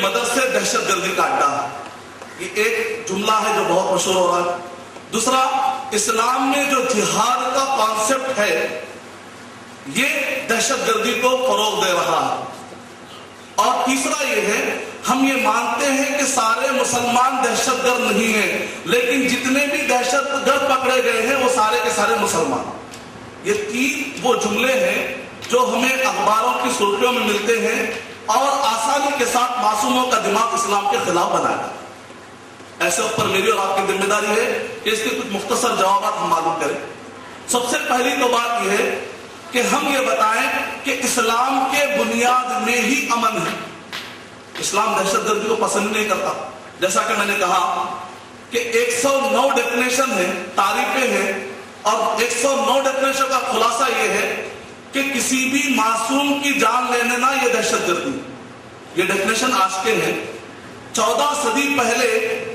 مدرسے دہشت گردی کا اڈا ہے، یہ ایک جملہ ہے جو بہت مشہور ہو رہا ہے۔ دوسرا، اسلام میں جو جہاد کا کانسیپٹ ہے یہ دہشت گردی کو فروغ دے رہا ہے۔ اور تیسرا یہ ہے، ہم یہ مانتے ہیں کہ سارے مسلمان دہشت گرد نہیں ہیں، لیکن جتنے بھی دہشت گرد پکڑے گئے ہیں وہ سارے کے سارے مسلمان۔ یہ تین وہ جملے ہیں جو ہمیں اخباروں کی سرخیوں میں ملتے ہیں اور آسانی کے ساتھ معصوموں کا دماغ اسلام کے خلاف بنایا۔ ایسے اوپر میری اور آپ کی ذمہ داری ہے کہ اس کے کچھ مختصر جوابات ہم معلوم کریں۔ سب سے پہلی تو بات یہ ہے کہ ہم یہ بتائیں کہ اسلام کے بنیاد میں ہی امن ہے۔ اسلام دہشت گردی کو پسند نہیں کرتا، جیسا کہ میں نے کہا کہ 109 ڈیفینیشن ہے، تعریفیں ہیں، اور 109 ڈیفینیشن کا خلاصہ یہ ہے کہ کسی بھی معصوم کی جان لینے نہ یہ دہشت گردی۔ یہ ڈیفینیشن آج کے ہیں۔ 14 صدی پہلے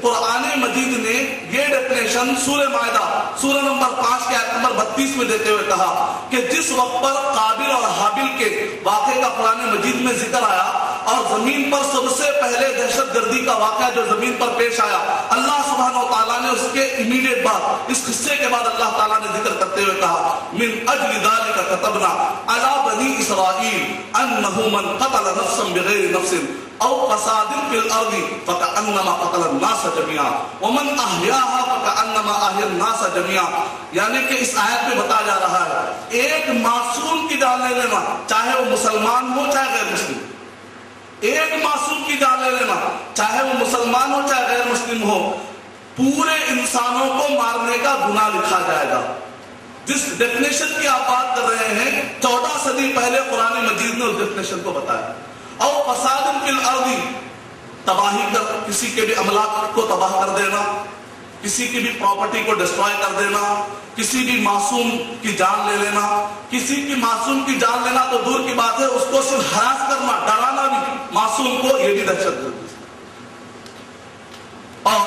قرآن مجید نے یہ ڈیفینیشن سورہ مائدہ سورہ نمبر 5 کے آیت نمبر 32 میں دیتے ہوئے کہا کہ جس وقت پر قابل اور حابل کے واقعے کا قرآن مجید میں ذکر آیا اور زمین پر سب سے پہلے دہشت گردی کا واقعہ جو زمین پر پیش آیا، اللہ سبحانہ و تعالیٰ نے اس کے امیڈیٹ بعد، اس قصے کے بعد اللہ تعالیٰ نے ذکر کرتے ہوئے کہا من اجل ذلك كتبنا على بني اسرائیل انه من قتل نفسا بغیر نفس او فساد فی الارض فکأنما قتل الناس جميعا ومن احیاها فکأنما احیا الناس جميعا۔ یعنی کہ اس آیت میں بتایا جا رہا ہے ایک معصوم کی جان لے لینا، چاہے وہ مسلمان ہو چاہے غیر مسلم، ایک معصوم کی جان لے لینا چاہے وہ مسلمان ہو چاہے غیر مسلم ہو، پورے انسانوں کو مارنے کا گناہ لکھا جائے گا۔ جس ڈیفینیشن کی آپ بات کر رہے ہیں 14 صدی پہلے قرآن مجید نے اس ڈیفینیشن کو بتایا۔ اور فساد فی الارض، تباہی کر، کسی کے بھی املاک کو تباہ کر دینا، کسی کی بھی پراپرٹی کو ڈسٹروائے کر دینا، کسی بھی معصوم کی جان لے لینا۔ کسی کی معصوم کی جان لینا تو دور کی بات ہے، اس کو صرف ہراس کرنا، ڈرانا بھی معصوم کو، یہ بھی دہشت گردی۔ اور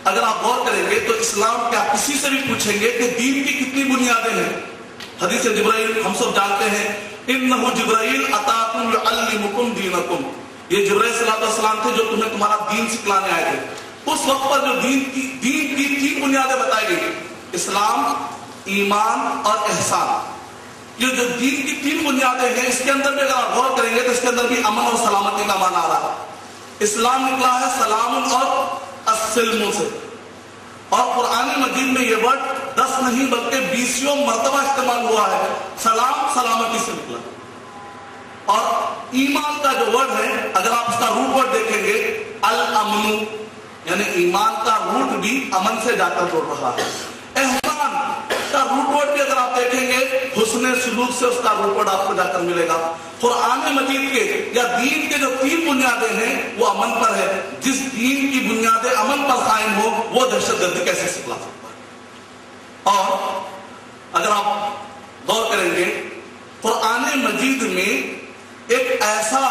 اگر آپ غور کریں گے تو اسلام کیا کسی سے بھی پوچھیں گے کہ دین کی کتنی بنیادیں ہیں؟ حدیث جبرائیل ہم سب جانتے ہیں، انہ جبرائیل اتاکم یعلمکم دینکم، یہ جبرائیل صلی اللہ علیہ وسلم تھے جو تمہیں تمہارا دین سکھلانے آئے تھے۔ اس وقت پر جو دین کی تین بنیادیں بتائی گئی، اسلام، ایمان اور احسان۔ یہ جو دین کی تین بنیادیں ہیں، اس کے اندر بھی اگر آپ غور کریں گے تو اس کے اندر بھی امن اور سلامتی کا معنی آ رہا ہے۔ اسلام نکلا ہے سلام اور السلم سے، اور قرآن مجید میں یہ ورڈ 10 نہیں بلکہ 20 مرتبہ استعمال ہوا ہے۔ سلام سلامتی سے نکلا۔ اور ایمان کا جو ورڈ ہے، اگر آپ اس کا روٹ ورڈ دیکھیں گے الامن، یعنی ایمان کا روٹ بھی امن سے جا کر جوڑ رہا ہے۔ احسان کا روٹ ورڈ بھی اگر آپ دیکھیں گے حسن سلوک سے اس کا روٹ ورڈ آپ کو جا کر ملے گا۔ قرآن مجید کے یا دین کے جو تین بنیادیں ہیں وہ امن پر ہے۔ جس دین کی بنیادیں امن پر قائم ہو وہ دہشت گردی کیسے سکھلا سکتا ہے؟ اور اگر آپ غور کریں گے قرآن مجید میں ایک ایسا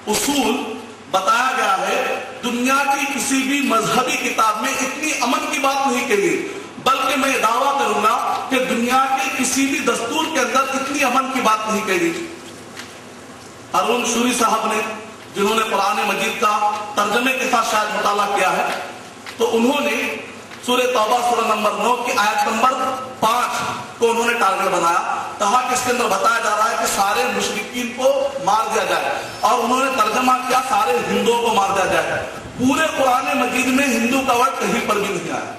اصول بتایا گیا ہے، دنیا کی کسی بھی مذہبی کتاب میں اتنی امن کی بات نہیں کہی، بلکہ میں یہ دعویٰ کروں گا کہ دنیا کے کسی بھی دستور کے اندر اتنی امن کی بات نہیں کہی۔ ہارون شوری صاحب نے، جنہوں نے قرآن مجید کا ترجمے کے ساتھ شاید مطالعہ کیا ہے، تو انہوں نے سورہ توبہ سورہ نمبر 9 کی آیت نمبر 5 کو انہوں نے ٹارگٹ بنایا، کہا کہ اس کے اندر بتایا جا رہا ہے کہ سارے مشرکین کو مار دیا جائے، اور انہوں نے ترجمہ کیا سارے ہندوؤں کو مار دیا جائے۔ پورے قرآن مجید میں ہندو کا ورڈ کہیں پر بھی نہیں آیا۔